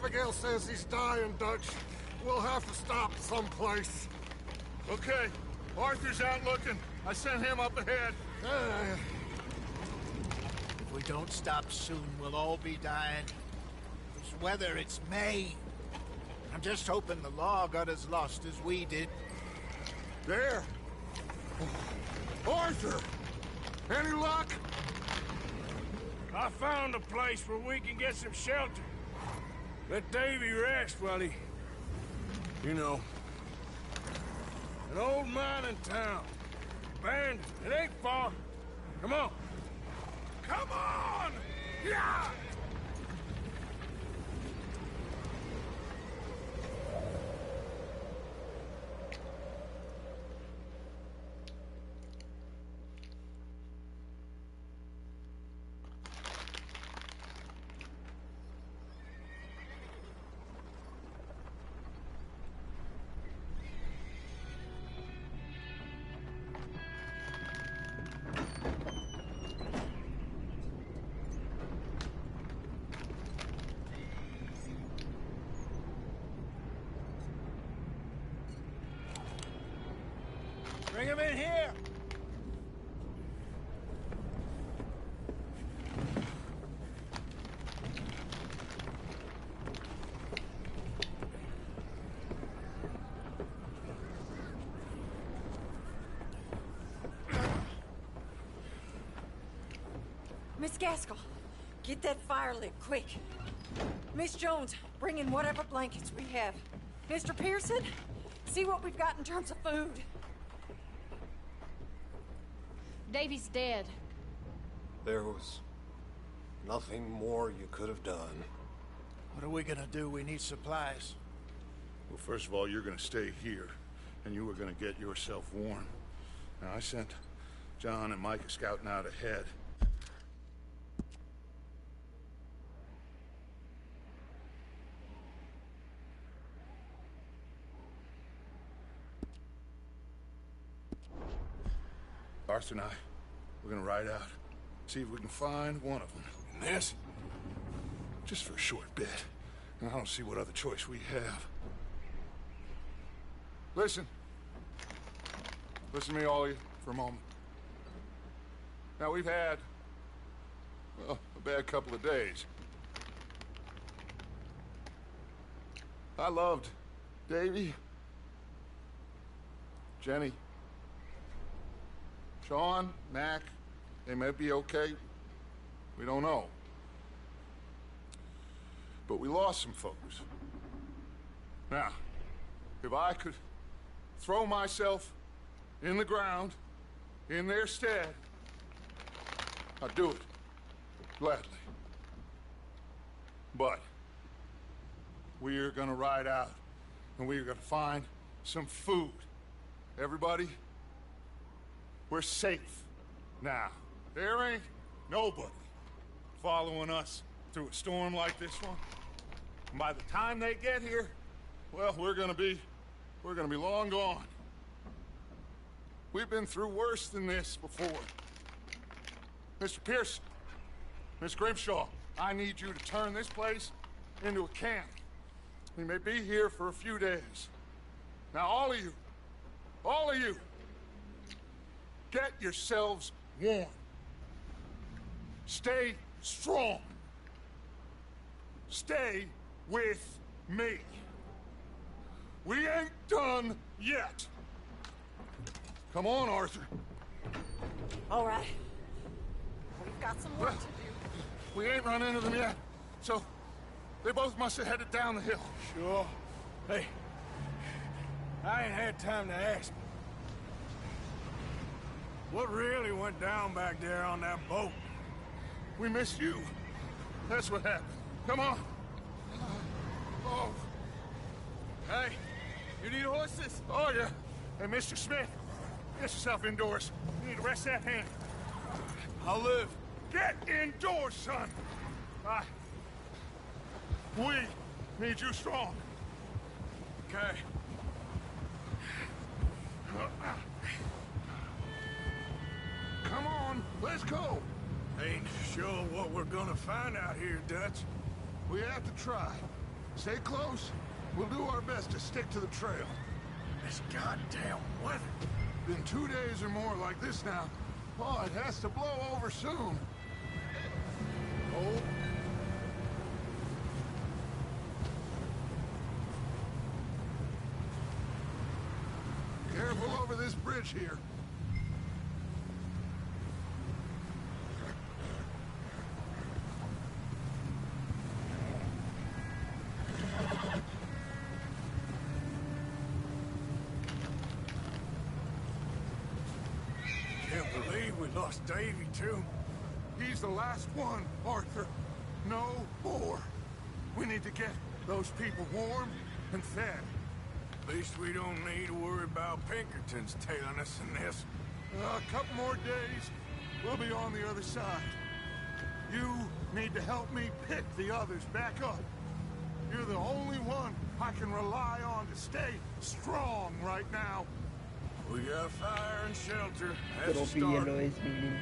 Abigail says he's dying, Dutch. We'll have to stop someplace. Okay, Arthur's out looking. I sent him up ahead. If we don't stop soon, we'll all be dying. This weather, it's May. I'm just hoping the law got as lost as we did. There! Arthur! Any luck? I found a place where we can get some shelter. Let Davy rest while he... You know. An old mining town. Abandoned. It ain't far. Come on. Come on! Yeah! Bring him in here! Miss Gaskell, get that fire lit, quick. Miss Jones, bring in whatever blankets we have. Mr. Pearson, see what we've got in terms of food. Davy's dead. There was nothing more you could have done. What are we gonna do? We need supplies. Well, first of all, you're gonna stay here, and you are gonna get yourself warm. Now, I sent John and Micah scouting out ahead. Arthur and I, we're gonna ride out, see if we can find one of them. And this, just for a short bit. And I don't see what other choice we have. Listen. Listen to me, all of you, for a moment. Now, we've had, well, a bad couple of days. I loved Davy, Jenny, Sean, Mac. They may be okay. We don't know. But we lost some folks. Now, if I could throw myself in the ground in their stead, I'd do it gladly. But we are gonna ride out and we are gonna find some food. Everybody, we're safe now. There ain't nobody following us through a storm like this one. And by the time they get here, well, we're gonna be long gone. We've been through worse than this before. Mr. Pearson, Miss Grimshaw, I need you to turn this place into a camp. We may be here for a few days. Now, all of you, get yourselves warm. Stay strong. Stay with me. We ain't done yet. Come on, Arthur. All right. We've got some work to do. We ain't run into them yet, so they both must have headed down the hill. Sure. Hey, I ain't had time to ask. What really went down back there on that boat? We missed you. That's what happened. Come on. Oh. Hey, you need horses? Oh, yeah. Hey, Mr. Smith, get yourself indoors. You need to rest that hand. I'll live. Get indoors, son. We need you strong. Okay. Come on, let's go. Ain't sure what we're gonna find out here, Dutch. We have to try. Stay close. We'll do our best to stick to the trail. This goddamn weather. Been 2 days or more like this now. Oh, it has to blow over soon. Oh. Careful over this bridge here. Can't believe we lost Davy, too. He's the last one, Arthur. No more. We need to get those people warm and fed. At least we don't need to worry about Pinkertons tailing us in this. A couple more days, we'll be on the other side. You need to help me pick the others back up. You're the only one I can rely on to stay strong right now. We got fire and shelter. That's a Trofi start. yellow is meaning.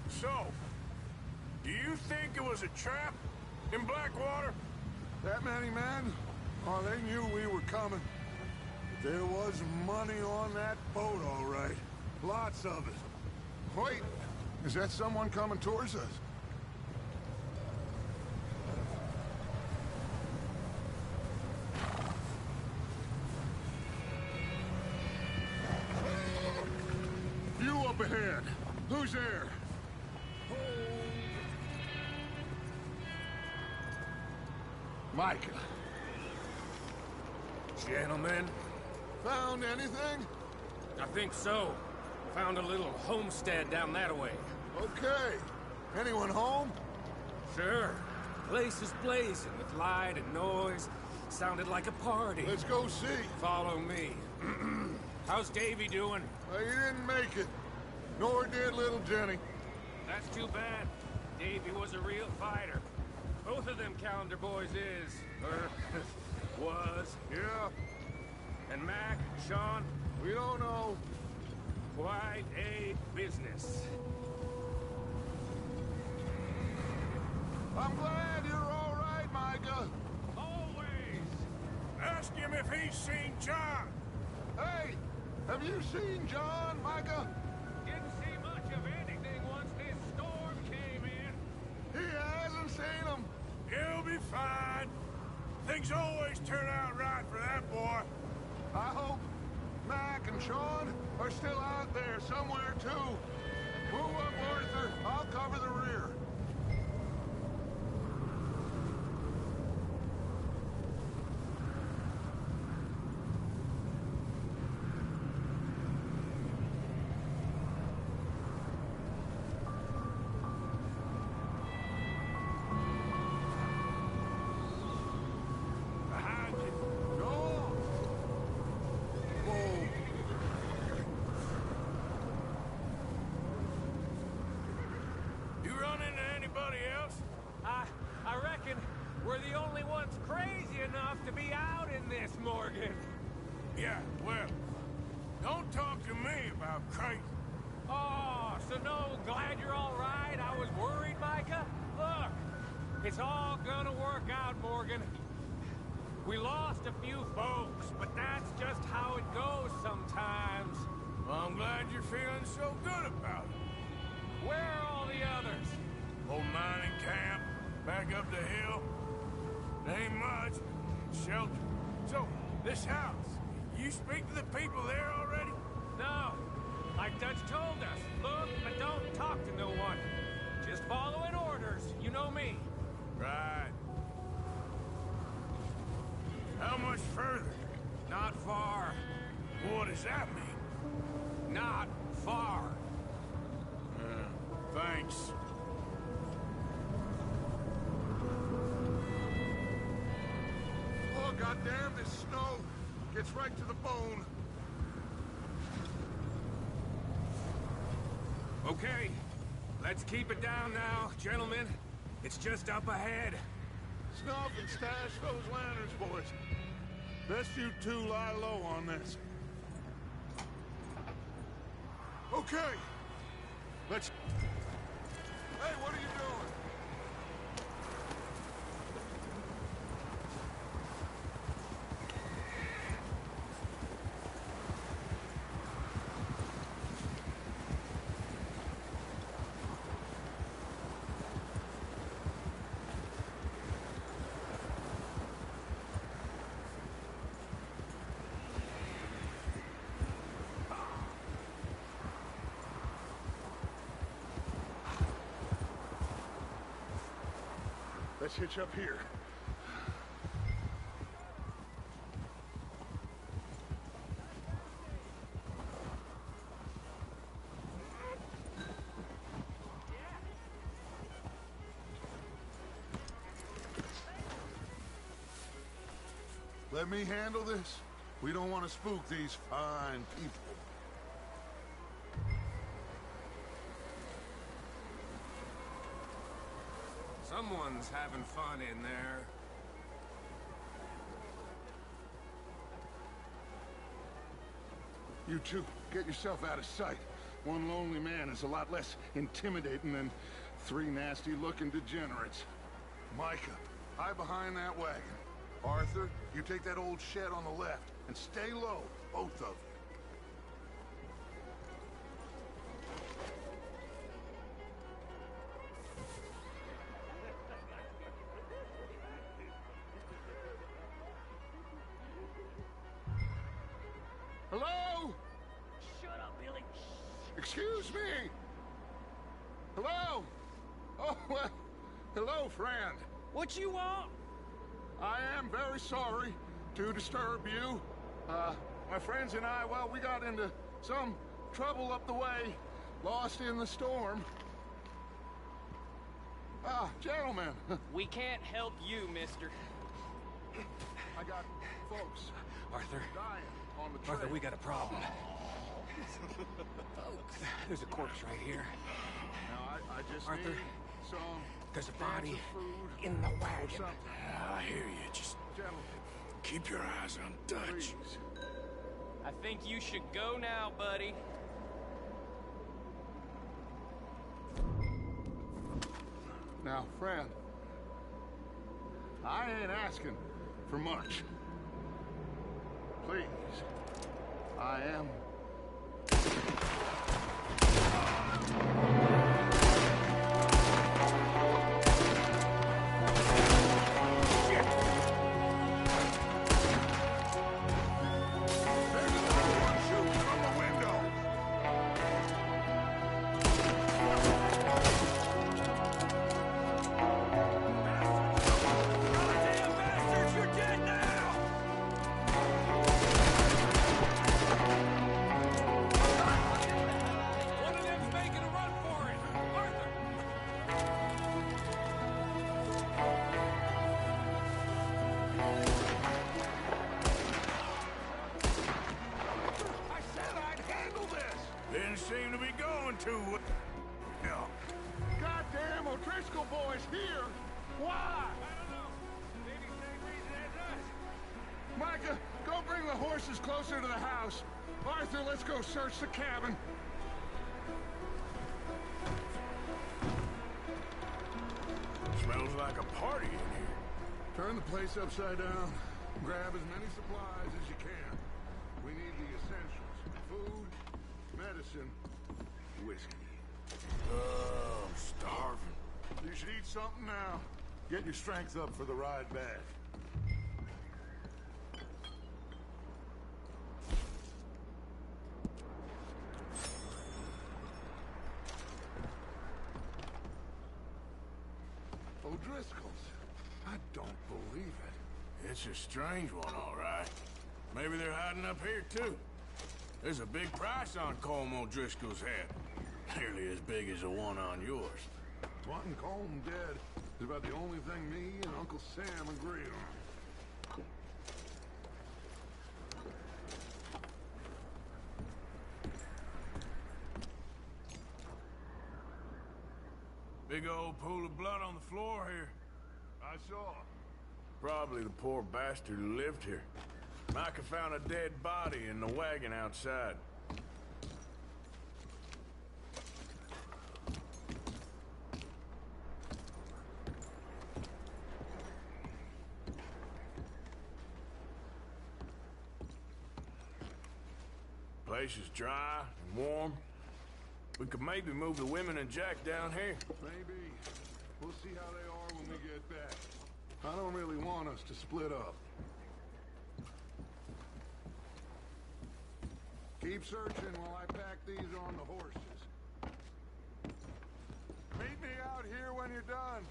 So, do you think it was a trap in Blackwater? That many men? Oh, they knew we were coming. But there was money on that boat, all right. Lots of it. Wait, is that someone coming towards us? You up ahead. Who's there? Micah. Gentlemen, Found anything? I think so. Found a little homestead down that way. Okay. Anyone home? Sure. Place is blazing with light and noise. Sounded like a party. Let's go see. Follow me. How's Davy doing? He didn't make it. Nor did little Jenny. That's too bad. Davy was a real fighter. Both of them calendar boys is. Or was. Yeah, And Mac, Sean, we don't know. quite a business. I'm glad you're all right, Micah. Always. Ask him if he's seen John. Hey, have you seen John, Micah? Didn't see much of anything once this storm came in. He hasn't seen him. He'll be fine. Things always turn out right for that boy. I hope Mac and Sean are still out there somewhere, too. Move up, Arthur. I'll cover the rear. Behind you. Go on. Whoa. You run into anybody else? I reckon we're the only ones crazy enough to be out in this, Morgan. Yeah, well, don't talk to me about crazy. Oh, so no, glad you're all right. I was worried, Micah. Look, it's all gonna work out, Morgan. We lost a few folks, but that's just how it goes sometimes. Well, I'm glad you're feeling so good about it. Where are all the others? Old mining camp, back up the hill. Ain't much. Shelter. So, this house, you speak to the people there already? No, like Dutch told us. Look, but don't talk to no one. Just following orders. You know me. Right. How much further? Not far. What does that mean? Not far. Thanks. Oh, goddamn, this snow gets right to the bone. Okay, let's keep it down now, gentlemen. It's just up ahead. Snuff and stash those lanterns, boys. Best you two lie low on this. Okay. Let's... Hey, what are you doing? Let's hitch up here. Let me handle this. We don't want to spook these fine people. Someone's having fun in there. You two, get yourself out of sight. One lonely man is a lot less intimidating than three nasty-looking degenerates. Micah, hide behind that wagon. Arthur, you take that old shed on the left, and stay low, both of you. Hello? Shut up, Billy. Excuse me? Hello? Oh, well, hello, friend. What you want? I am very sorry to disturb you. My friends and I, well, we got into some trouble up the way, lost in the storm. Ah, gentlemen. We can't help you, mister. I got folks Arthur. dying on the trail. Arthur, we got a problem. There's a corpse right here. Now, I just Arthur, need some there's a cans body of food in the or wagon. something. I hear you. Just Gentlemen, keep your eyes on Dutch. please. I think you should go now, buddy. Now, friend, I ain't asking for much. Please, I am... Didn't seem to be going too well. Goddamn O'Driscoll boys here! Why? I don't know. Maybe same reason as us. Micah, go bring the horses closer to the house. Arthur, let's go search the cabin. Smells like a party in here. Turn the place upside down. Grab as many supplies as you can. We need the essentials. Food, medicine, whiskey. Oh, I'm starving. You should eat something now. Get your strength up for the ride back. O'Driscoll's. I don't believe it. It's a strange one, all right. Maybe they're hiding up here, too. There's a big price on Colm O'Driscoll's head. Nearly as big as the one on yours. Wanting Colm dead is about the only thing me and Uncle Sam agree on. Big old pool of blood on the floor here. I saw. Probably the poor bastard who lived here. Micah found a dead body in the wagon outside. Place is dry and warm. We could maybe move the women and Jack down here. Maybe. We'll see how they are when we get back. I don't really want us to split up. Keep searching while I pack these on the horses. Meet me out here when you're done.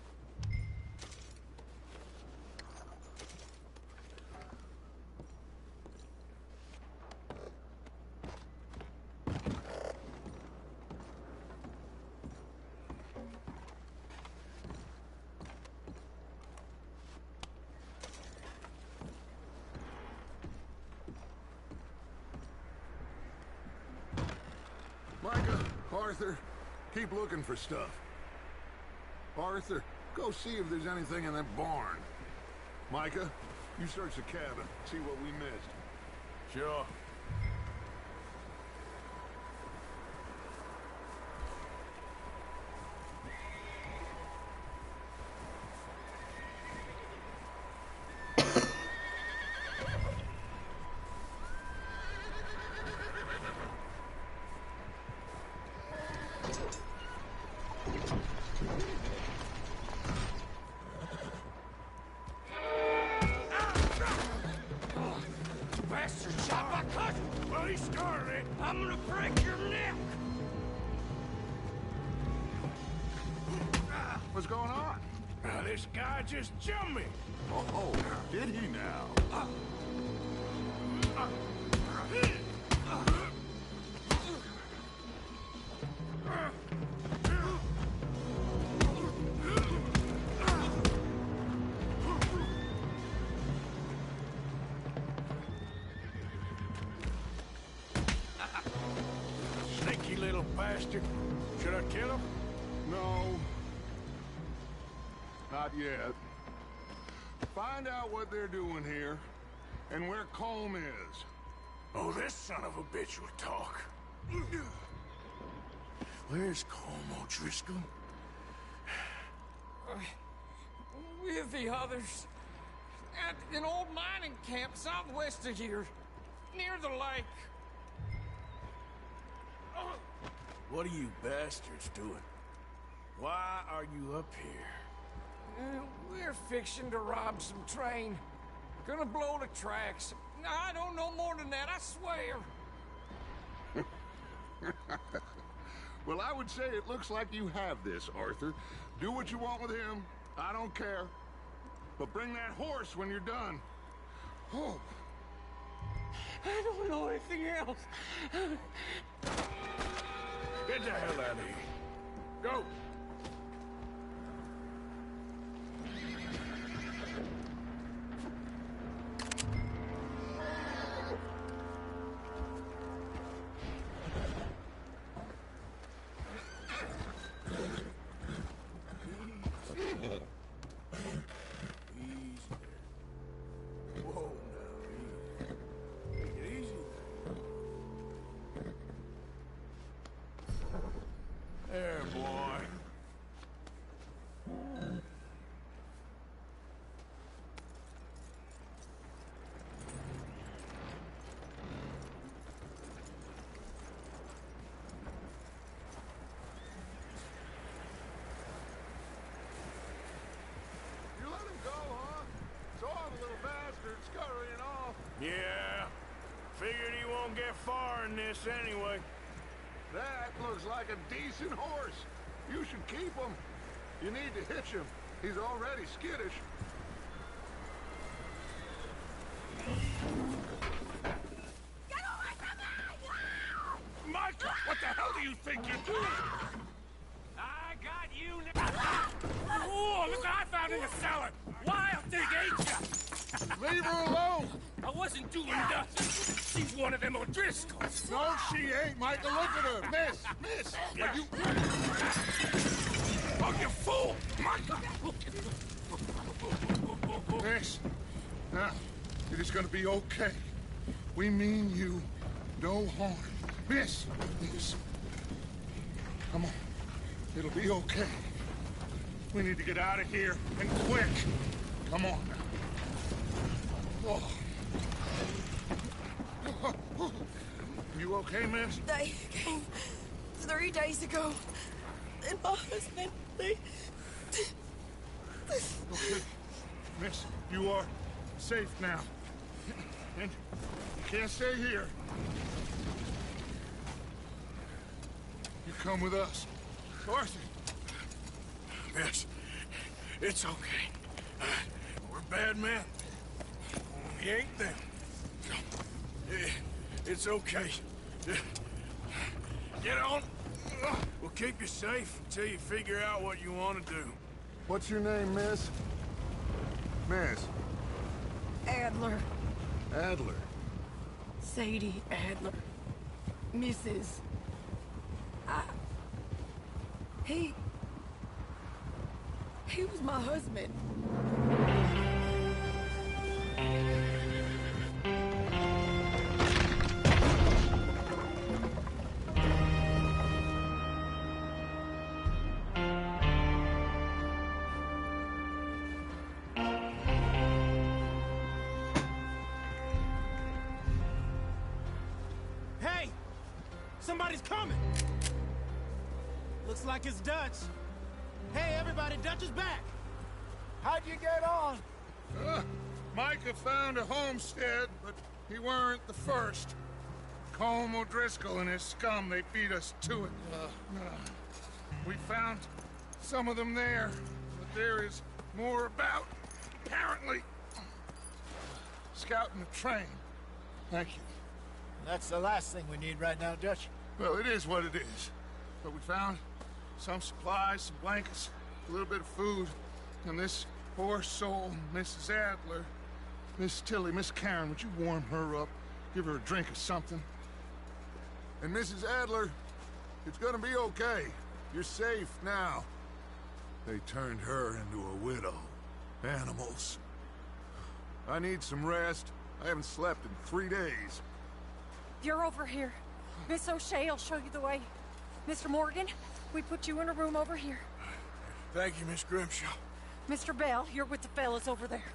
Micah, Arthur, keep looking for stuff. Arthur, go see if there's anything in that barn. Micah, you search the cabin, see what we missed. Sure. Bastard shot my cousin! Well, he started it. I'm gonna break your neck! What's going on? This guy just jumped me! Oh, did he now? Sneaky little bastard. Should I kill him? No. Not yet. Find out what they're doing here, and where Colm is. Oh, this son of a bitch will talk. Where's Colm O'Driscoll? With the others. At an old mining camp southwest of here. Near the lake. What are you bastards doing? Why are you up here? We're fixing to rob some train. Gonna blow the tracks. I don't know more than that, I swear. Well, I would say it looks like you have this, Arthur. Do what you want with him. I don't care. But bring that horse when you're done. Oh. I don't know anything else. Get the hell out of here. Go! Whoa, now, easy. Take it easy. There, boy. You let him go, huh? Saw the little bastard scurrying off. Yeah. Figured he won't get far in this anyway. That looks like a decent horse. You should keep him. You need to hitch him. He's already skittish. Get away from me! Michael, what the hell do you think you're doing? I got you now. Oh, look what I found in the cellar. Wild thing, ain't ya? Leave her alone. I wasn't doing nothing. She's one of them O'Driscolls. No, she ain't, Michael. Look at her. Miss. Are you... Oh, you fool! Michael! Miss. Now, it is gonna be okay. We mean you no harm. Miss. Come on. It'll be okay. We need to get out of here, and quick. Come on now. Oh. You okay, miss? They came 3 days ago. And my husband, they... Okay. Miss, you are safe now. And you can't stay here. You come with us. Arthur. Miss, it's okay. We're bad men. We ain't them. It's okay. Get on. We'll keep you safe until you figure out what you want to do. What's your name, miss? Miss. Adler. Adler. Sadie Adler. Mrs. He was my husband. Hey! Somebody's coming! Looks like it's Dutch. Hey, everybody, Dutch is back! How'd you get on? Micah found a homestead, but he weren't the first. Colm O'Driscoll and his scum, they beat us to it. We found some of them there, but there is more about, apparently. Scouting the train. Thank you. That's the last thing we need right now, Dutch. Well, it is what it is. But we found some supplies, some blankets, a little bit of food, and this poor soul, Mrs. Adler, Miss Tilly, Miss Karen, would you warm her up? Give her a drink or something? And Mrs. Adler, it's gonna be okay. You're safe now. They turned her into a widow. Animals. I need some rest. I haven't slept in 3 days. You're over here. Miss O'Shea will show you the way. Mr. Morgan, we put you in a room over here. Thank you, Miss Grimshaw. Mr. Bell, you're with the fellas over there.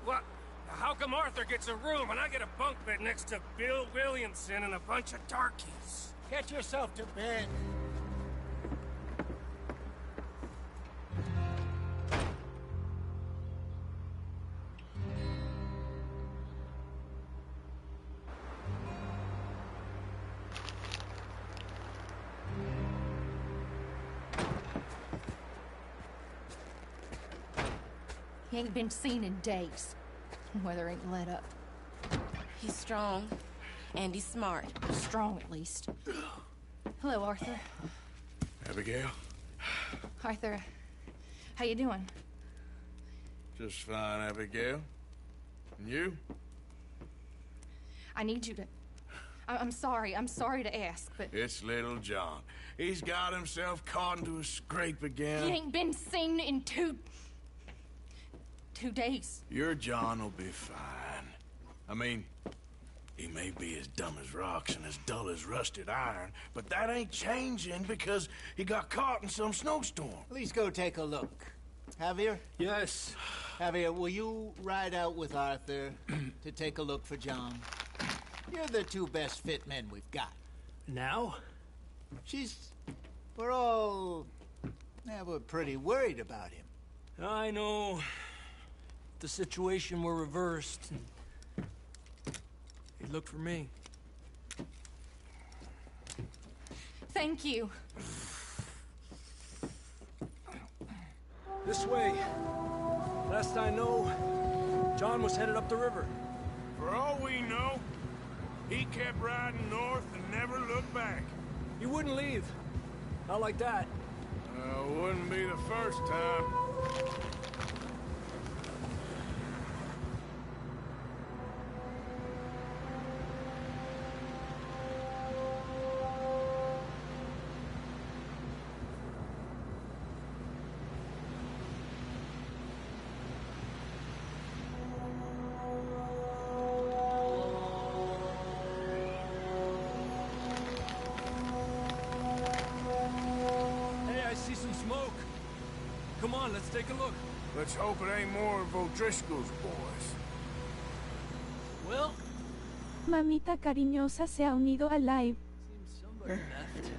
What? How come Arthur gets a room and I get a bunk bed next to Bill Williamson and a bunch of darkies? Get yourself to bed. He ain't been seen in days. Weather ain't let up. He's strong, and he's smart. Strong, at least. Hello, Arthur. Abigail? Arthur, how you doing? Just fine, Abigail. And you? I need you to... I'm sorry to ask, but... It's little John. He's got himself caught into a scrape again. He ain't been seen in 2 days. Your John will be fine. I mean, he may be as dumb as rocks and as dull as rusted iron, but that ain't changing because he got caught in some snowstorm. Please go take a look. Javier? Yes. Javier, will you ride out with Arthur to take a look for John? You're the 2 best fit men we've got. Now? We're pretty worried about him. I know. The situation were reversed. He looked for me. Thank you. This way. Last I know, John was headed up the river. For all we know, he kept riding north and never looked back. He wouldn't leave. Not like that. Wouldn't be the first time. Come on, let's take a look. Let's hope it ain't more of O'Driscoll's boys. Well, Mamita cariñosa se ha unido al live. Somebody left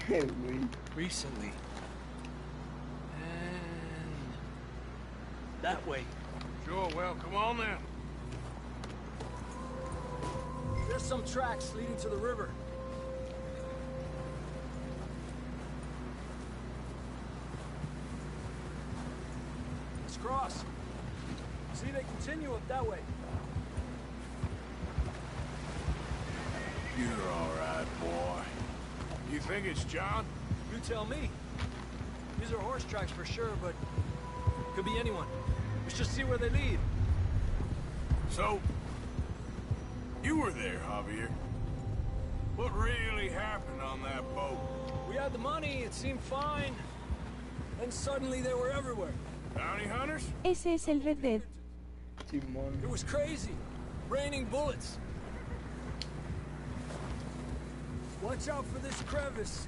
Güey. recently. And that way. Sure, well, come on then. There's some tracks leading to the river. Let's cross. See, they continue up that way. You're all right, boy. You think it's John? You tell me. These are horse tracks for sure, but could be anyone. Let's just see where they lead. So, you were there, Javier. What really happened on that boat? We had the money, it seemed fine. Then suddenly they were everywhere. Bounty hunters? Ese es el Red Dead. Simón. It was crazy. Raining bullets. Watch out for this crevice.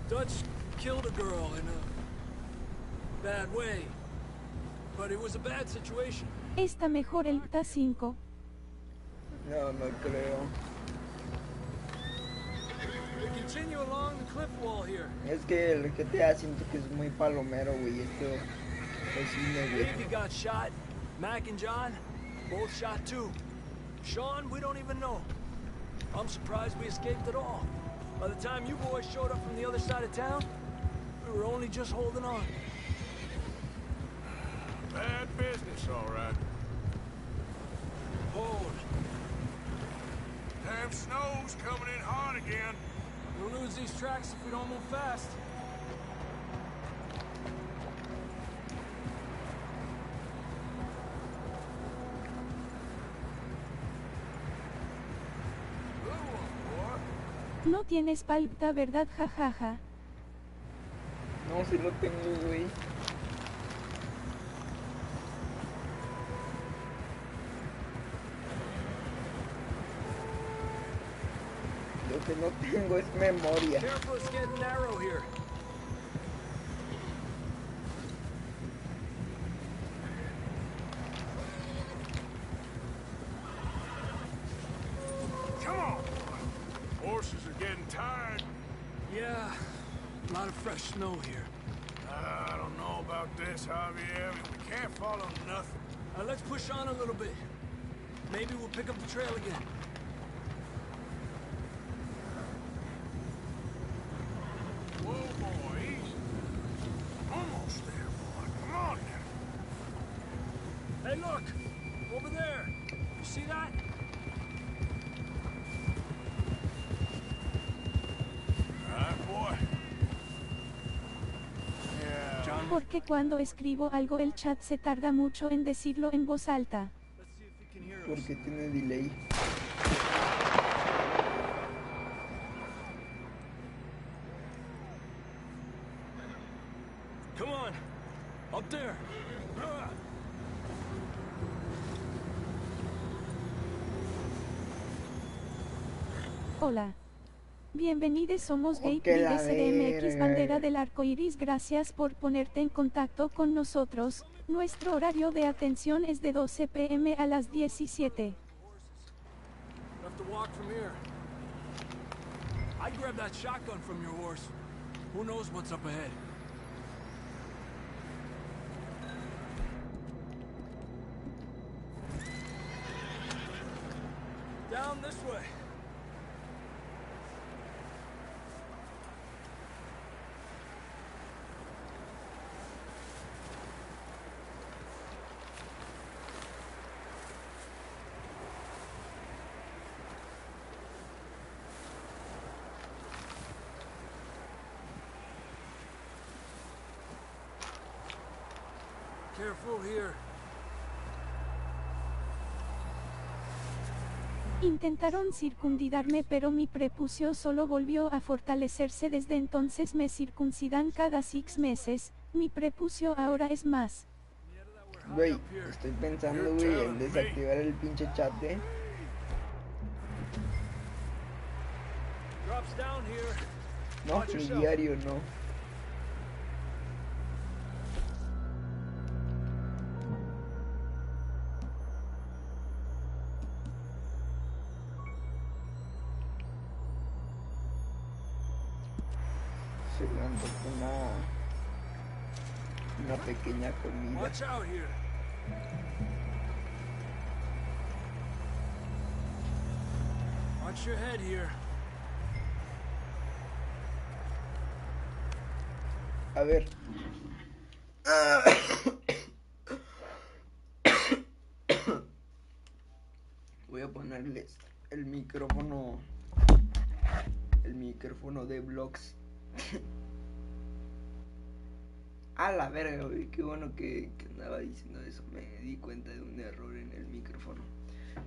Dutch killed a girl in a bad way. But it was a bad situation. Está mejor el GTA 5. No, no creo. We continue along the cliff wall here. Es que el GTA siento que es muy palomero, güey. Esto es cine, güey. Davey got shot. Mac and John, both shot too. Sean, we don't even know. I'm surprised we escaped at all. By the time you boys showed up from the other side of town, we were only just holding on. Bad business, all right. Hold. Damn snow's coming in hard again. We'll lose these tracks if we don't move fast. No tienes palta, ¿verdad? Jajaja. No, si lo tengo, güey. Lo que no tengo es memoria. Careful, it's getting narrow here. Come on. Horses are getting tired. Yeah, a lot of fresh snow here. I don't know about this, Javier. We can't follow nothing. Let's push on a little bit. Maybe we'll pick up the trail again. Whoa, boy, easy. Almost there, boy. Come on now. Hey, look! Over there! You see that? All right, boy. Yeah. John, Porque cuando escribo algo el chat se tarda mucho en decirlo en voz alta. let's see if he can hear us. Porque tiene delay. Come on! Up there! Hola. Bienvenidos, somos Gate que la CDMX, verga. bandera del arco iris. Gracias por ponerte en contacto con nosotros. Nuestro horario de atención es de 12 p.m. a las 17. We'll have to walk from here. I'd grab that shotgun from your horse. Who knows what's up ahead? Down this way. Careful here. Intentaron circuncidarme, pero mi prepucio solo volvió a fortalecerse. Desde entonces me circuncidan cada 6 meses. Mi prepucio ahora es más. Güey, estoy pensando, güey, en desactivar el pinche chat, Drops down here. No, Watch mi yourself. diario no. Se me antojó una pequeña comida. Watch out here. Watch your head here. A ver. Voy a ponerles el micrófono de vlogs. A la verga, güey, qué bueno que andaba diciendo eso. Me di cuenta de un error en el micrófono.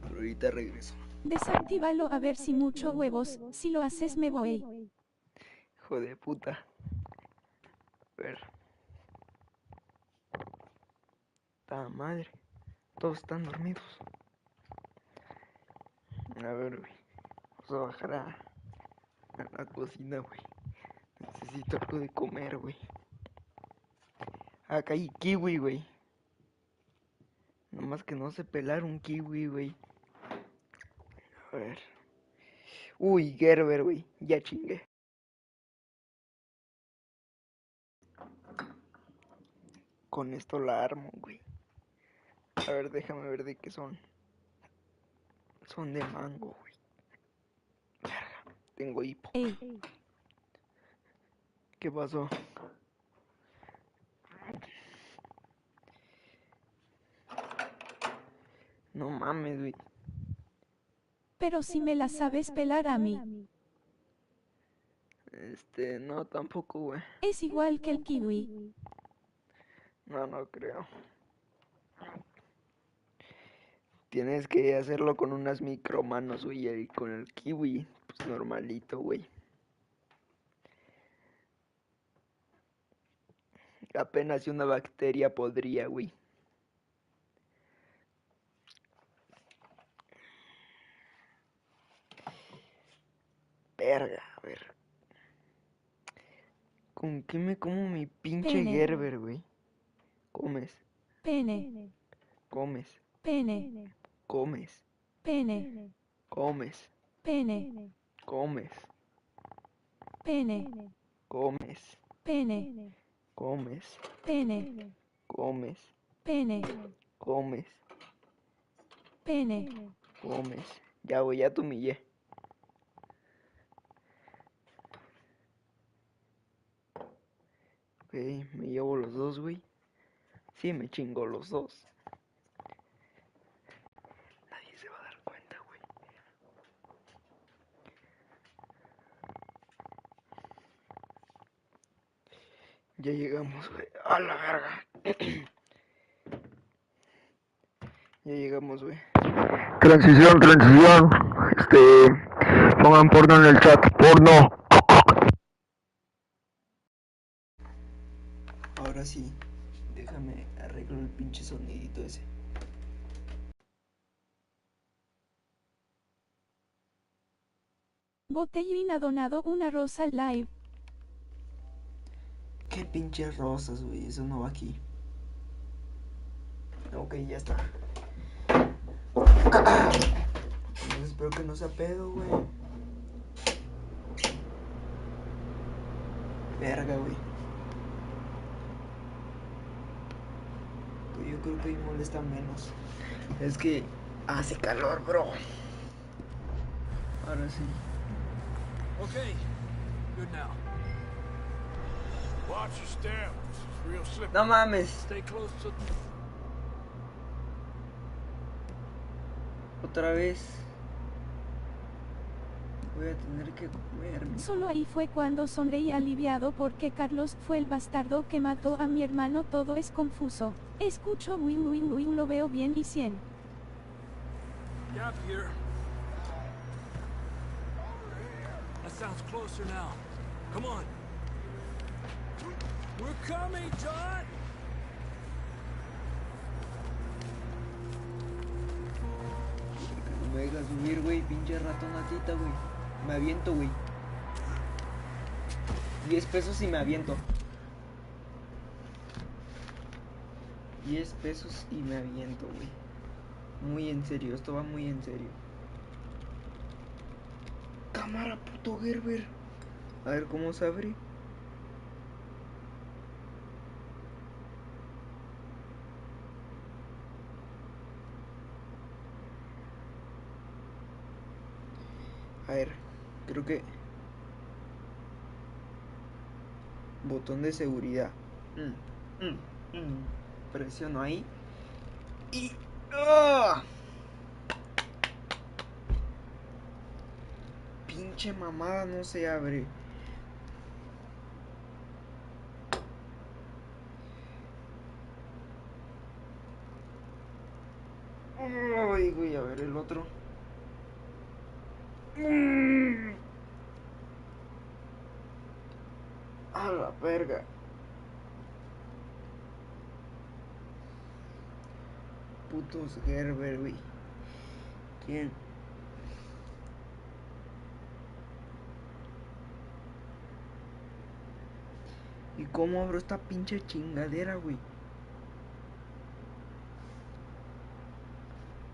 Pero ahorita regreso. Desactívalo a ver si mucho huevos. Si lo haces me voy. Hijo de puta. A ver. ¡Ta madre! Todos están dormidos. A ver, güey. Vamos a bajar a la cocina, güey. Necesito algo de comer, güey. Acá hay kiwi, güey. Nomás que no sé pelar un kiwi, güey. A ver. Uy, Gerber, güey. Ya chingué. Con esto la armo, güey. A ver, déjame ver de qué son. Son de mango, güey. Verga, tengo hipo. Ey. ¿Qué pasó? No mames, güey. Pero si me la sabes pelar a mí. No, tampoco, güey. Es igual que el kiwi. No creo. Tienes que hacerlo con unas micromanos, güey. Y con el kiwi, pues normalito, güey. Apenas si una bacteria podría, güey. Verga, a ver. ¿Con qué me como mi pinche Pene. Gerber, güey? Comes. Pene. Comes. Pene. Comes. Pene. Comes. Pene. Comes. Pene. Comes. Pene. Comes. Pene. Comes. Pene. Comes. Pene. Comes. Ya, güey, ya te humillé. Ok, me llevo los dos, güey. Sí, me chingo los dos. Nadie se va a dar cuenta, güey. Ya llegamos, güey. A la verga. Ya llegamos, güey. Transición. Pongan porno en el chat. Porno. Ahora sí. Déjame arreglo el pinche sonidito ese. Botellín ha donado una rosa al live. Qué pinches rosas, güey. Eso no va aquí. Ok, ya está. Espero que no sea pedo, güey. Verga, güey. Pues yo creo que ahí molesta menos. Es que hace calor, bro. Ahora sí. Okay, good now. Watch your step. It's real slippery. No mames. Stay close to... Otra vez. Voy a tener que comerme. Solo ahí fue cuando sonreí aliviado porque Carlos fue el bastardo que mató a mi hermano. Todo es confuso. Escucho win, lo veo bien y 100. Gap here. That sounds closer now. Come on. We're coming, John! No me dejas subir, güey. Pinche ratonatita, güey. Me aviento, güey. 10 pesos y me aviento. 10 pesos y me aviento, güey. Muy en serio, esto va muy en serio. Cámara, puto Gerber. A ver cómo se abre. A ver, creo que... Botón de seguridad. Presiono ahí. Y... ¡ah! Pinche mamada, no se abre. Ay, güey, a ver el otro. A la verga. Putos Gerber, güey. ¿Quién? ¿Y cómo abro esta pinche chingadera, güey?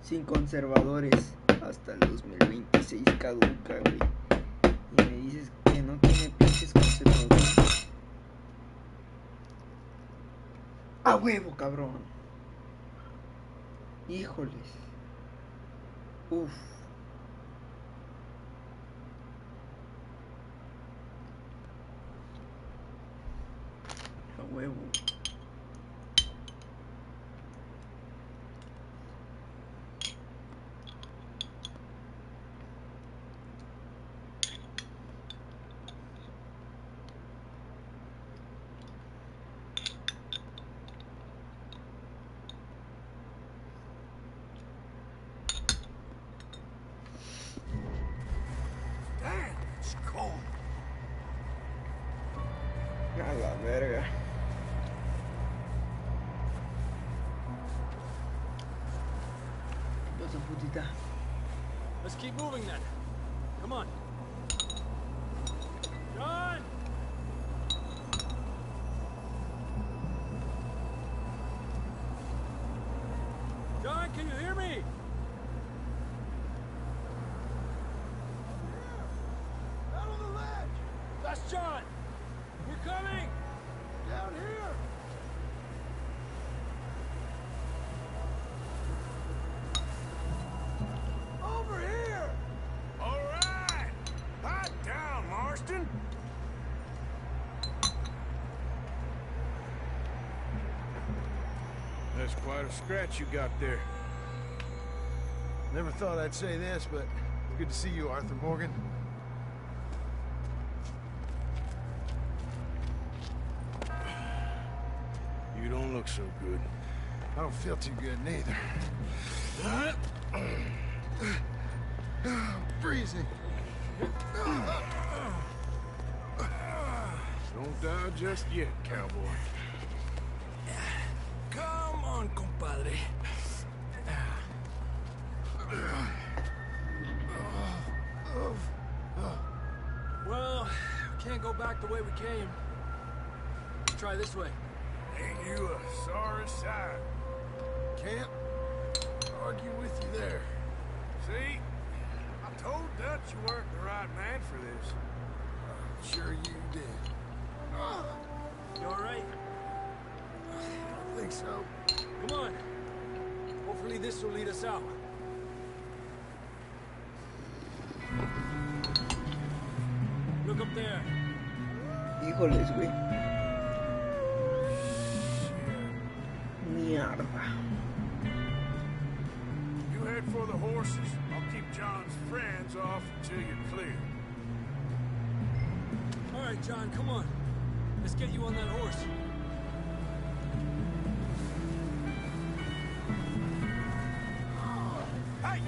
Sin conservadores. Hasta el 2026 caduca, güey. Y me dices que no tiene pinches conservadores. ¡A huevo, cabrón! Híjoles. Uf. A huevo. A la verga. ¿Qué pasa, putita? Let's keep moving then. Come on. John! John, can you hear me? Out on the ledge! That's John! We're coming! Down here! Over here! All right! Hot down, Marston! That's quite a scratch you got there. Never thought I'd say this, but good to see you, Arthur Morgan. You don't look so good. I don't feel too good neither. Freezing. Don't die just yet, cowboy. Come on, compadre. Well, can't go back the way we came. Let's try this way. Ain't you a sorry sight? Can't argue with you there. See? I told Dutch you weren't the right man for this. Sure you did. You alright? I think so. Come on. Hopefully this will lead us out. Look up there. Híjoles, güey. Mierda. You head for the horses. I'll keep John's friends off until you're clear. All right, John, come on. Let's get you on that horse. Hey!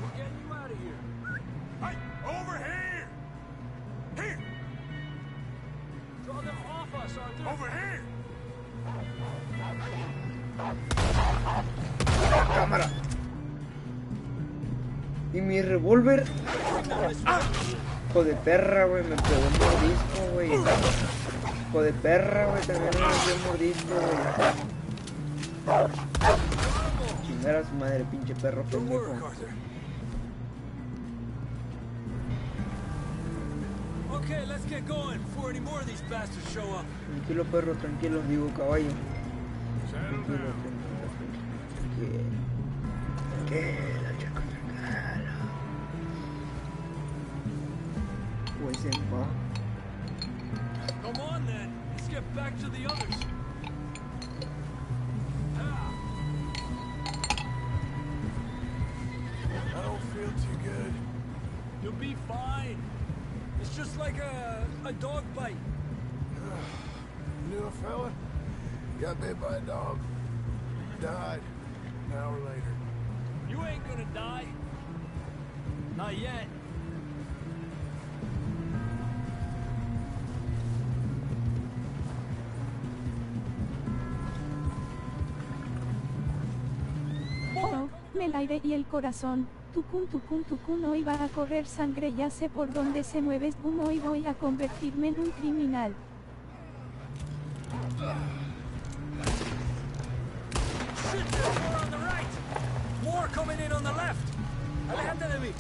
We're getting you out of here. Hey! Over here! Here! Draw them off us, Arthur. Over here! Cámara. Y mi revólver. Hijo de perra, güey, me pegó un mordisco, güey. Hijo de perra, güey, también me dio un mordisco, güey. Chingar a su madre, pinche perro pendejo. Okay, let's get going before any more of these bastards show up. Tranquilo, perro, tranquilo, digo caballo. Tranquilo, tranquilo. Tranquilo, chico, tranquilo. dicen, va. Come on then. Let's get back to the others. I don't feel too good. You'll be fine. It's just like a dog bite. Knew a fella, got bit by a dog, died an hour later. You ain't gonna die. Not yet. Oh, el aire y el corazón. Tucun, hoy va a correr sangre, ya sé por dónde se mueves, boom, hoy voy a convertirme en un criminal. Shit, there's more on the right. More coming in on the left. Adelante de mí.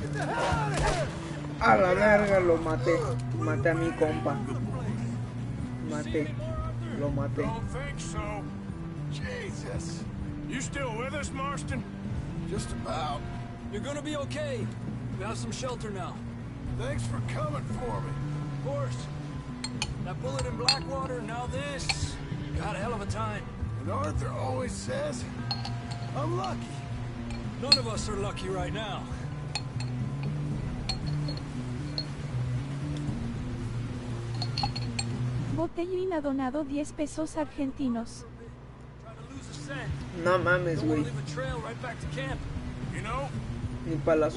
Get the hell out of here. A la verga, lo maté. Maté a mi compa. Lo maté. Don't think so. Jesus. You still with us, Marston? Just about. You're gonna be okay. We have some shelter now. Thanks for coming for me. Of course. That bullet in Blackwater, now this. Got a hell of a time. And Arthur always says, I'm lucky. None of us are lucky right now. Botellín ha donado 10 pesos argentinos. No mames, güey. You know, Ni para los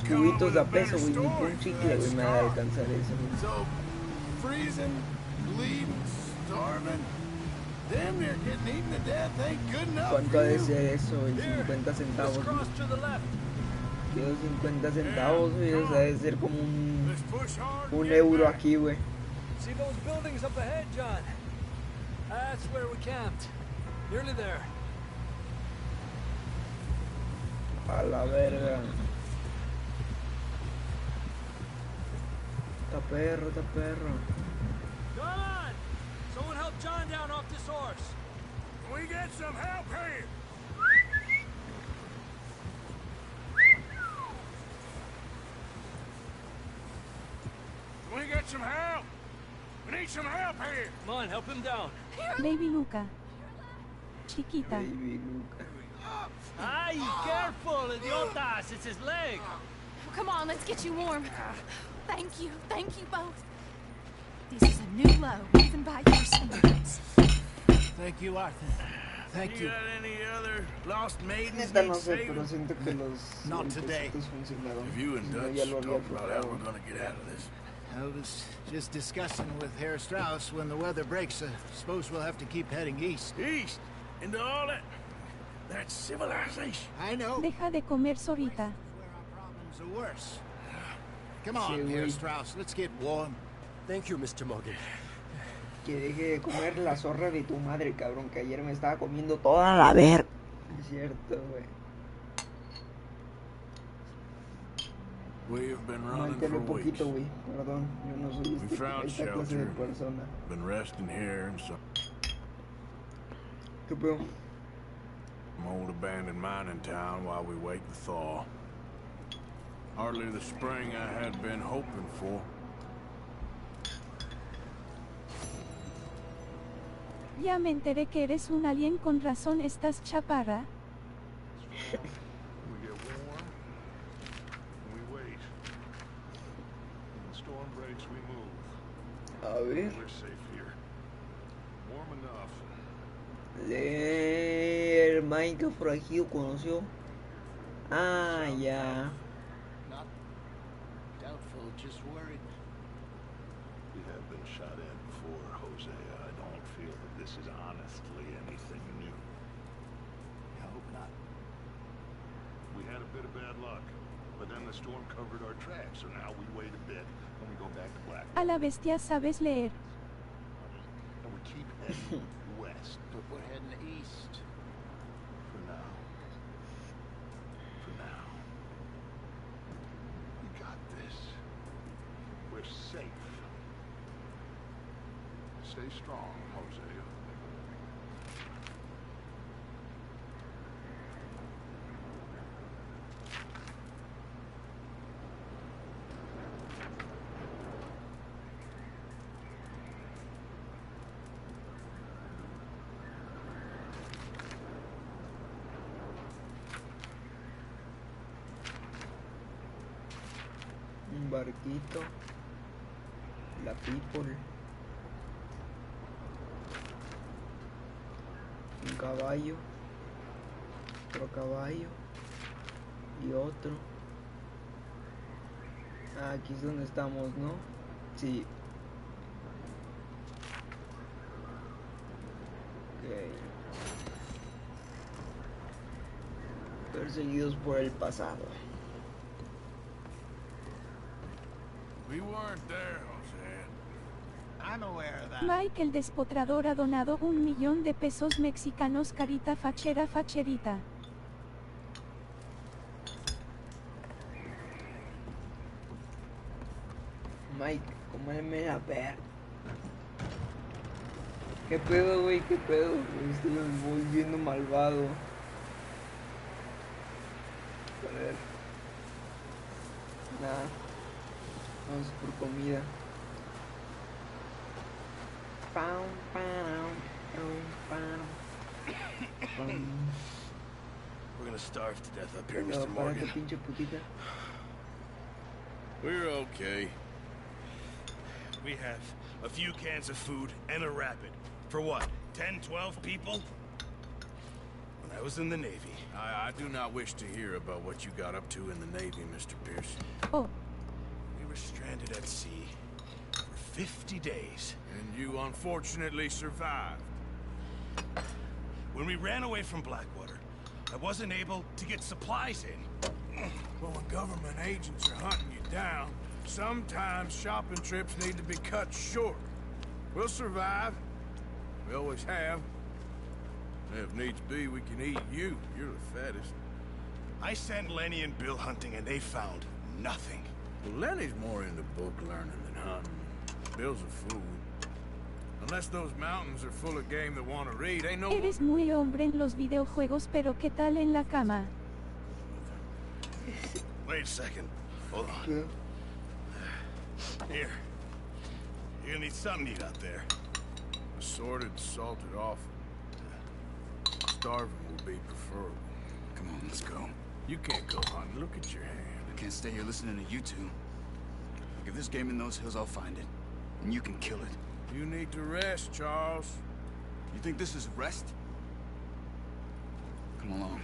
cubitos de a peso, güey. Ni para un chicle, güey, me va a alcanzar eso, güey. so freezing, bleeding, starving, damn near getting eaten to death ain't good enough ¿Cuánto for ha de you. ser eso, güey? 50 centavos, güey. Quiero 50 centavos, güey. O sea, debe ser como un euro aquí, güey. See those buildings up ahead, John? That's where we camped. Nearly there. A la verga. Está perro, está perro. Come on! Someone help John down off this horse. Can we get some help here? Can we get some help? We need some help here. Come on, help him down. Baby Luca. Chiquita. Baby Luca. Ay, careful, idiotas! It's his leg! Come on, let's get you warm. Thank you both. This is a new low, even by your standards. Thank you, Arthur. Thank you. Got any other lost maidens Neta need no sé, saving? pero siento que los Not today. golpecitos funcionaron. If you and Si no, Dutch ya lo había talk about how probado. we're gonna get out of this. I was just discussing with Herr Strauss when the weather breaks. Suppose we'll have to keep heading east. East? Into all that... That's civilization. I know. Deja de comer sorita. Where our problems are worse. Come on, Sí, Herr güey. Strauss. Let's get warm. Thank you, Mr. Morgan. Que deje de comer la zorra de tu madre, cabrón, que ayer me estaba comiendo toda la verga. Es cierto, güey. We have been running Manténle for weeks. poquito, güey. Perdón, yo no soy We found esta clase de shelter. persona. Been resting here in some ¿Qué pedo? old abandoned mining town while we wait the thaw. Hardly the spring I had been hoping for. Ya me enteré que eres un alien, con razón estás chaparra. We get warm, and we wait. When the storm breaks, we move. A ver. We're safe here. Warm enough. Leer Minecraft forajido conoció. Ah, ya. Not doubtful, just worried. We have been shot at before, Jose. I don't feel that this is honestly anything new. I hope not. We had a bit of bad luck, but then the storm covered our tracks, so now we wait a bit and we go back to Black. A la bestia sabes leer. And we keep heading west But we're heading east. for now. For now. We got this. We're safe. Stay strong, Jose. Un barquito. La people. Un caballo. Otro caballo. Y otro. Ah, aquí es donde estamos, ¿no? Sí. Ok. Perseguidos por el pasado. We weren't there, Jose. I'm aware of that. Mike el Despotrador ha donado 1.000.000 de pesos mexicanos. Carita fachera facherita. Mike, cómeme la ver. ¿Qué pedo, güey? ¿Qué pedo? Estoy volviendo malvado. A ver. Nada. Vamos por comida. Pam, pam, pam, pam. We're gonna starve to death up here, No, Mr. párate, Morgan. pinche putita. We're okay. We have a few cans of food and a rapid. For what? 10, 12 people? When I was in the Navy. I do not wish to hear about what you got up to in the Navy, Mr. Pearson. Oh. We were stranded at sea for 50 days. And you unfortunately survived. When we ran away from Blackwater, I wasn't able to get supplies in. Well, when government agents are hunting you down, sometimes shopping trips need to be cut short. We'll survive. We always have. If needs be, we can eat you. You're the fattest. I sent Lenny and Bill hunting, and they found nothing. Well, Lenny's more into book learning than hunting. Bill's a fool. Unless those mountains are full of game that want to read, ain't no... Eres muy hombre en los videojuegos, pero ¿qué tal en la cama? Wait a second. Hold on. Here. You're gonna need something to eat out there. Assorted, salted offal. Starving will be preferable. Come on, let's go. You can't go hunting. Look at your hand. I can't stay here listening to you two. Look, if there's game in those hills, I'll find it. And you can kill it. You need to rest, Charles. You think this is rest? Come along.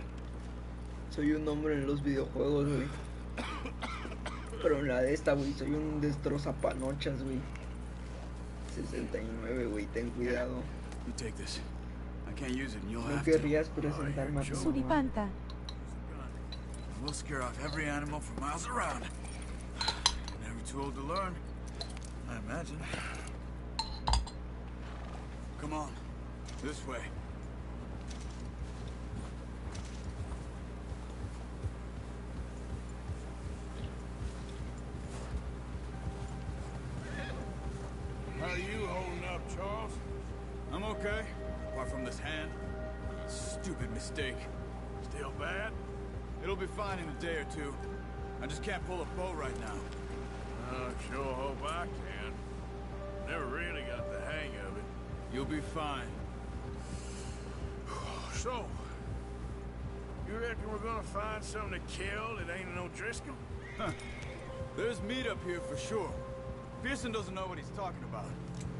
Soy un hombre en los videojuegos, güey. Pero en la de esta, güey, soy un destrozapanochas, güey. 69, güey, ten cuidado. You take this. I can't use it and you'll No have querrías presentarme a tu mamá. Suripanta. We'll scare off every animal for miles around. Never too old to learn, I imagine. Come on, this way. How are you holding up, Charles? I'm okay, apart from this hand. Stupid mistake. Still bad? It'll be fine in a day or two. I just can't pull a bow right now. I sure hope I can. Never really got the hang of it. You'll be fine. So, you reckon we're gonna find something to kill that ain't no Driscoll? Huh. There's meat up here for sure. Pearson doesn't know what he's talking about.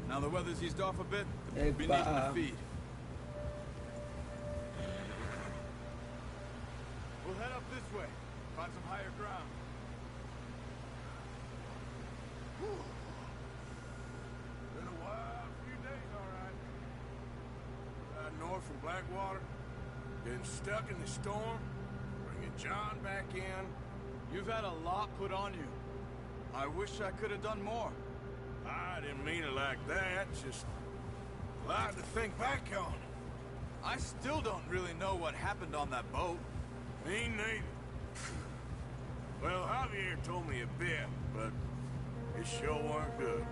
Now the weather's eased off a bit, we'll be needing to feed. We'll head up this way, find some higher ground. Been a wild few days, all right. North from Blackwater, getting stuck in the storm, bringing John back in. You've had a lot put on you. I wish I could have done more. I didn't mean it like that, just a lot to think back on. I still don't really know what happened on that boat. Me neither. Well, Javier told me a bit, but it sure weren't good.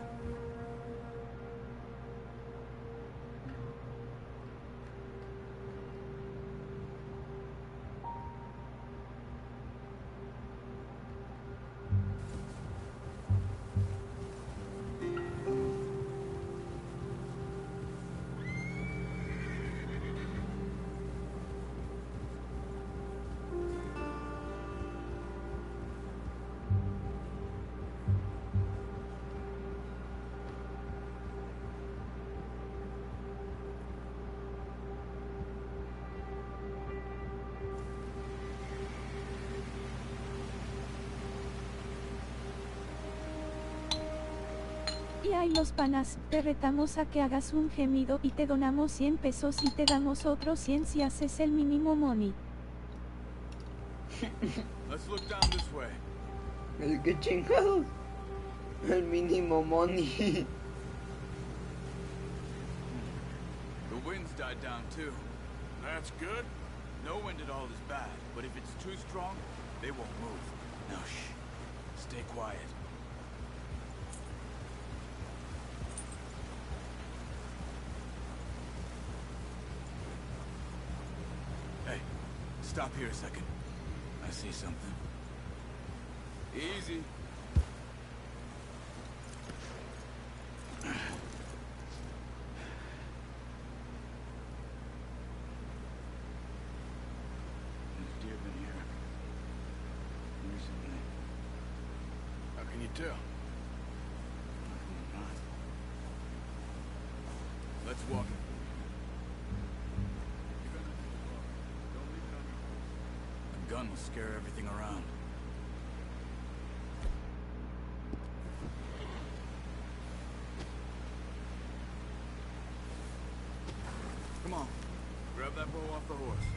¿Qué hay los panas? Te retamos a que hagas un gemido y te donamos 100 pesos y te damos otros 100 si haces el mínimo money. Let's look down this way. ¿Qué chingados? El mínimo money. The wind's died down too. That's good. No wind at all is bad, but if it's too strong, they won't move. Now shh. Stay quiet. Hey, stop here a second. I see something. Easy. Tell. Let's walk it. A gun will scare everything around. Come on, grab that bow off the horse.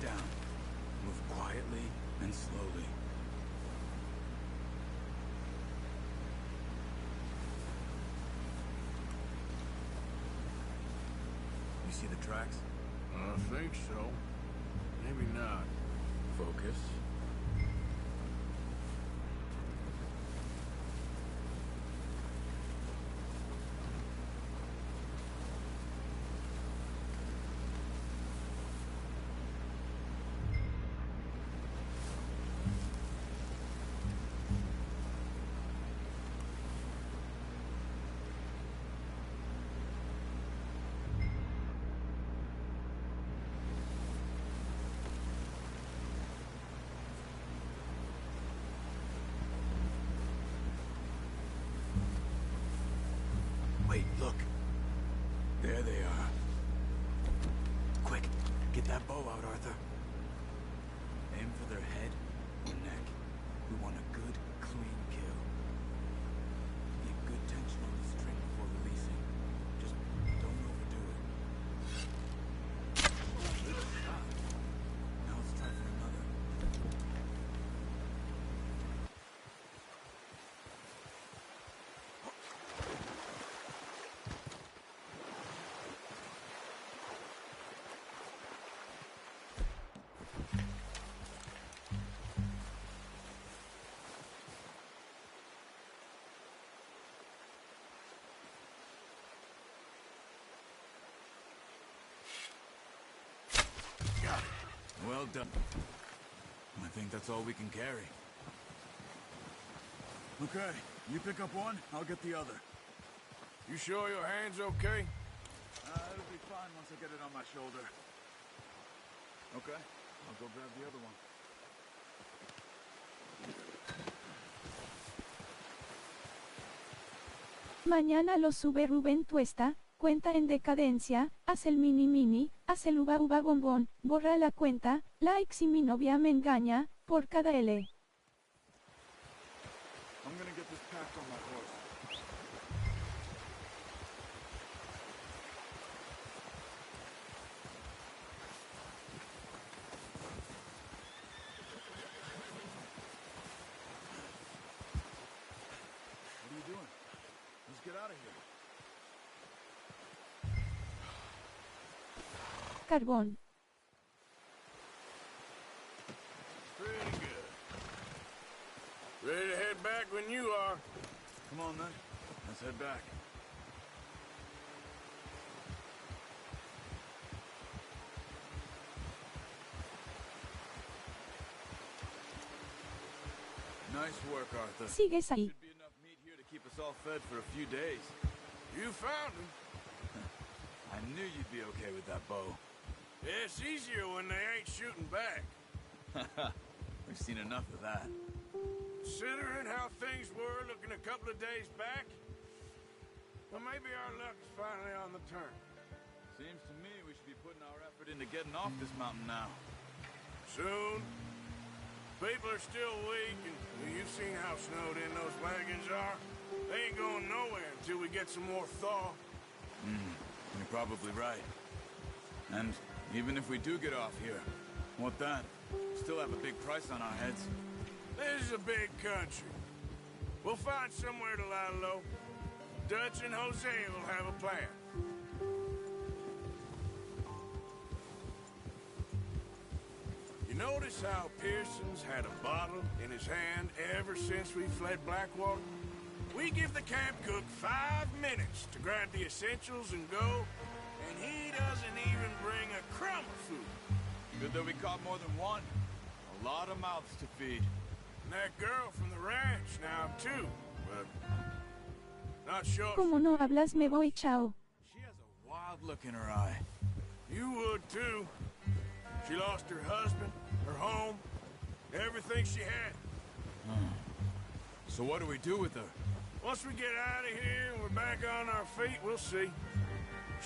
Down. Move quietly and slowly. You see the tracks? I think so. Maybe not. Focus. Wait, look. There they are. Quick, get that bow out, Arthur. Aim for their head or neck. We want a good, clean kill. Get good tension on the string before releasing. Just don't overdo it. Now let's try for another. Well done. I think that's all we can carry. Okay, you pick up one, I'll get the other. You sure your hand's okay? It'll be fine once I get it on my shoulder. Okay, I'll go grab the other one. Mañana lo sube Rubén Tuesta, cuenta en decadencia, haz el mini, haz el uva bombón, borra la cuenta, like si mi novia me engaña, por cada L. I'm gonna get this packed on my horse. What are you doing? Let's get out of here. Carbón. Pretty good. Ready to head back when you are. Come on, then. Let's head back. Nice work, Arthur. Sigues ahí. Should be enough meat here to keep us all fed for a few days. You found him. I knew you'd be okay with that bow. Yeah, it's easier when they ain't shooting back. We've seen enough of that. Considering how things were looking a couple of days back, well, maybe our luck's finally on the turn. Seems to me we should be putting our effort into getting off this mountain now. Soon. People are still weak, and you've seen how snowed in those wagons are. They ain't going nowhere until we get some more thaw. You're probably right. And even if we do get off here, what then? Still have a big price on our heads. This is a big country. We'll find somewhere to lie low. Dutch and Hosea will have a plan. You notice how Pearson's had a bottle in his hand ever since we fled Blackwater? We give the camp cook 5 minutes to grab the essentials and go, and he doesn't even bring a crumb of food. Good that we caught more than one. A lot of mouths to feed. And that girl from the ranch now, too. But not sure. Como no hablas me voy, chao. She has a wild look in her eye. You would, too. She lost her husband, her home, everything she had. So what do we do with her? Once we get out of here and we're back on our feet, we'll see.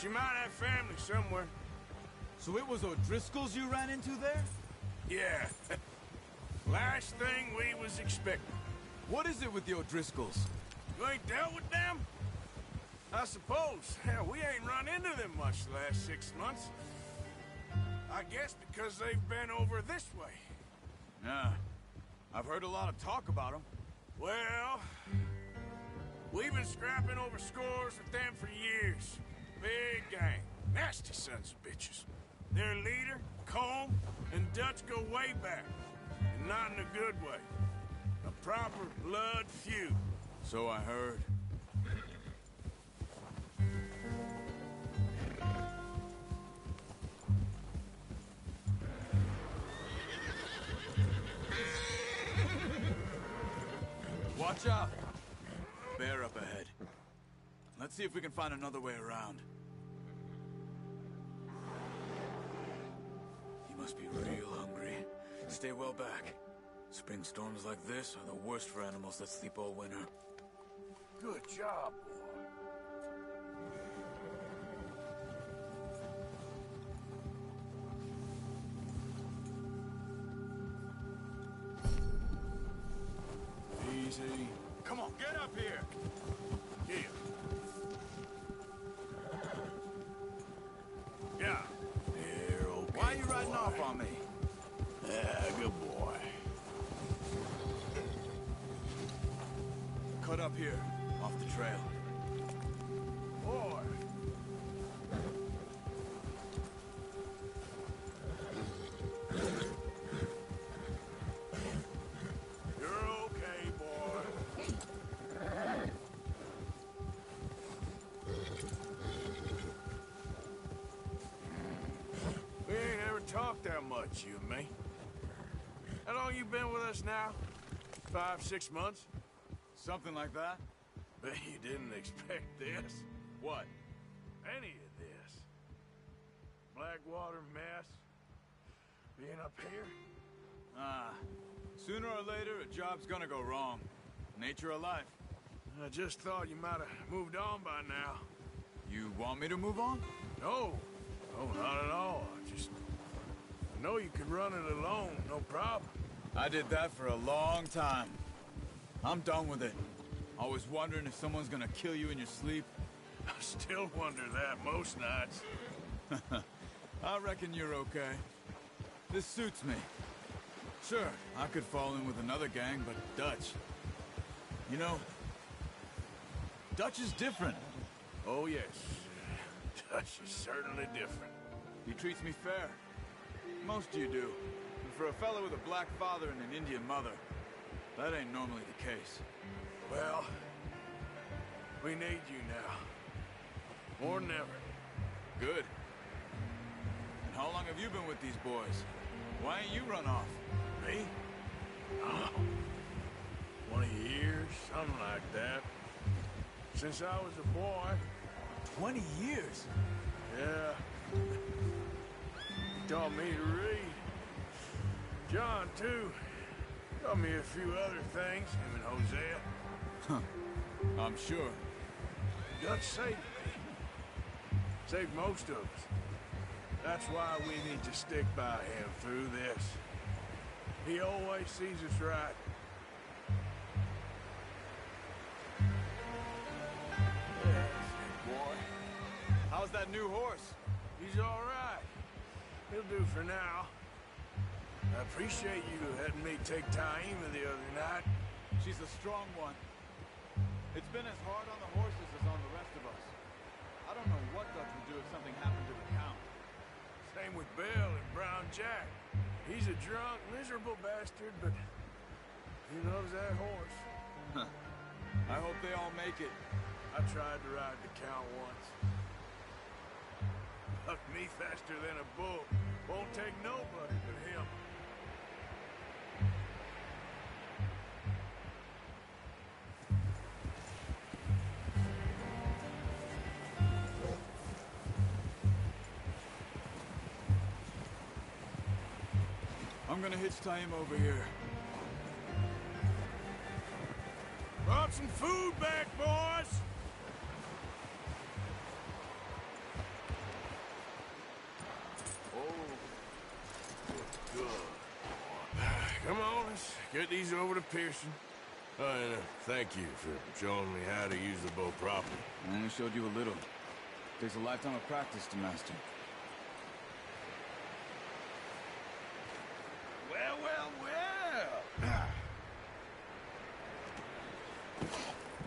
She might have family somewhere. So it was O'Driscoll's you ran into there? Yeah. Last thing we was expecting. What is it with the O'Driscolls? You ain't dealt with them? I suppose. Hell, we ain't run into them much the last 6 months. I guess because they've been over this way. Yeah. I've heard a lot of talk about them. Well, we've been scrapping over scores with them for years. Big gang. Nasty sons of bitches. Their leader, Combe, and Dutch go way back. And not in a good way. A proper blood feud. So I heard. Watch out! Bear up ahead. Let's see if we can find another way around. He must be real hungry. Stay well back. Spring storms like this are the worst for animals that sleep all winter. Good job, boy. Easy. Come on, get up here! Here. Yeah. Here, okay. Why are you riding off on me? Yeah, good boy. Cut up here, off the trail. Boy. You're okay, boy. We ain't ever talked that much, you and me. How long you been with us now? 5, 6 months? Something like that? Bet you didn't expect this. What? Any of this. Blackwater mess. Being up here. Sooner or later, a job's gonna go wrong. Nature of life. I just thought you might have moved on by now. You want me to move on? No. No, not at all. I know you could run it alone, no problem. I did that for a long time. I'm done with it. Always wondering if someone's gonna kill you in your sleep. I still wonder that most nights. I reckon you're okay. This suits me. Sure, I could fall in with another gang, but Dutch... You know, Dutch is different. Oh, yes. Dutch is certainly different. He treats me fair. Most of you do. And for a fella with a black father and an Indian mother, that ain't normally the case. Well, we need you now. More than ever. Good. And how long have you been with these boys? Why ain't you run off? Me? Oh, 20 years, something like that. Since I was a boy. 20 years? Yeah. He taught me to read. John, too. Taught me a few other things, him and Hosea. Huh. I'm sure. Dutch saved me. Saved most of us. That's why we need to stick by him through this. He always sees us right. Boy, how's that new horse? He's all right. He'll do for now. I appreciate you letting me take Taima the other night. She's a strong one. It's been as hard on the horses as on the rest of us. I don't know what Dutch would do if something happened to the Count. Same with Bill and Brown Jack. He's a drunk, miserable bastard, but he loves that horse. Huh. I hope they all make it. I tried to ride the Count once. Bucked me faster than a bull. Won't take nobody but him. I'm gonna hitch Taima over here. Brought some food back, boys! Oh, good. Come on, let's get these over to Pearson. Oh, and thank you for showing me how to use the bow properly. I only showed you a little. Takes a lifetime of practice to master. Well, well, well!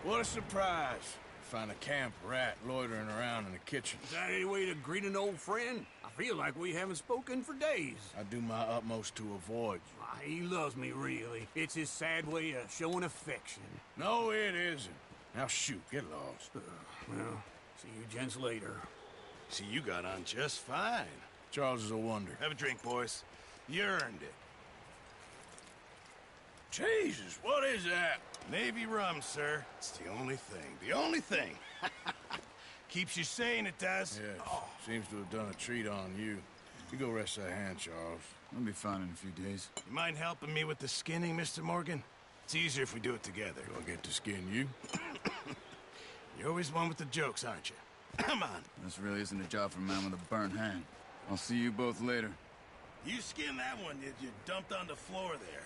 What a surprise. Find a camp rat loitering around in the kitchen. Is that any way to greet an old friend? I feel like we haven't spoken for days. I do my utmost to avoid you. Why, he loves me, really. It's his sad way of showing affection. No, it isn't. Now shoot, get lost. Well, see you gents later. See, you got on just fine. Charles is a wonder. Have a drink, boys. You earned it. Jesus, what is that? Navy rum, sir. It's the only thing. The only thing. Keeps you sane, it does. Yes, seems to have done a treat on you. You go rest that hand, Charles. I'll be fine in a few days. You mind helping me with the skinning, Mr. Morgan? It's easier if we do it together. Do I get to skin you? You're always one with the jokes, aren't you? Come on. This really isn't a job for a man with a burnt hand. I'll see you both later. You skinned that one you dumped on the floor there.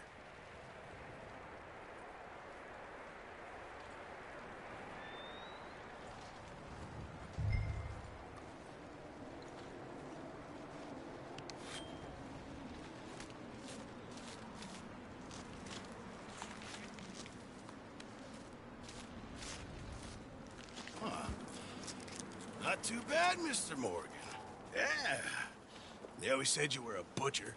Not too bad, Mr. Morgan. Yeah. They always said you were a butcher.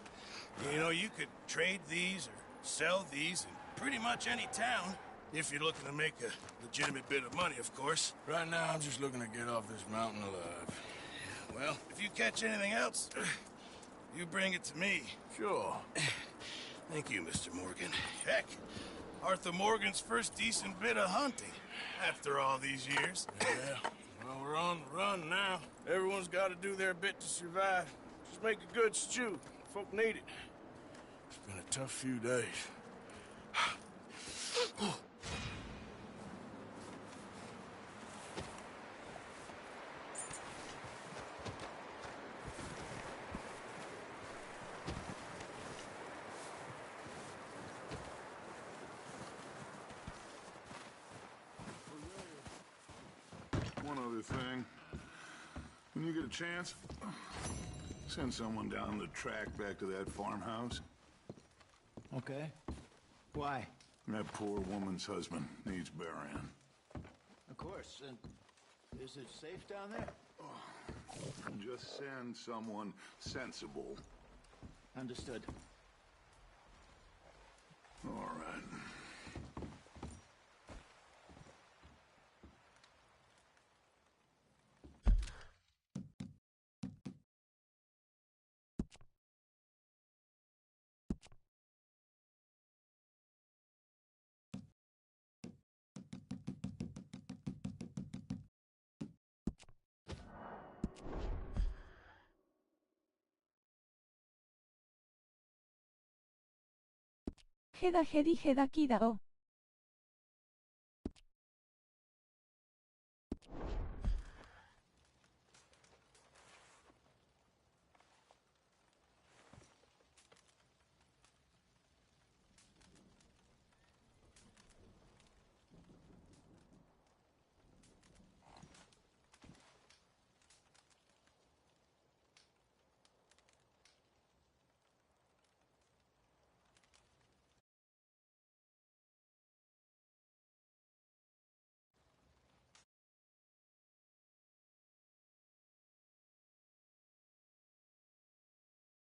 You know, you could trade these or sell these in pretty much any town. If you're looking to make a legitimate bit of money, of course. Right now, I'm just looking to get off this mountain alive. Well, if you catch anything else, you bring it to me. Sure. Thank you, Mr. Morgan. Heck, Arthur Morgan's first decent bit of hunting after all these years. Yeah. Well, we're on the run now. Everyone's got to do their bit to survive. Just make a good stew. Folk need it. It's been a tough few days. One other thing. When you get a chance, send someone down the track back to that farmhouse. Okay. Why? That poor woman's husband needs burying. Of course. And is it safe down there? Just send someone sensible. Understood. All right. Heda Hedi Heda Kidao.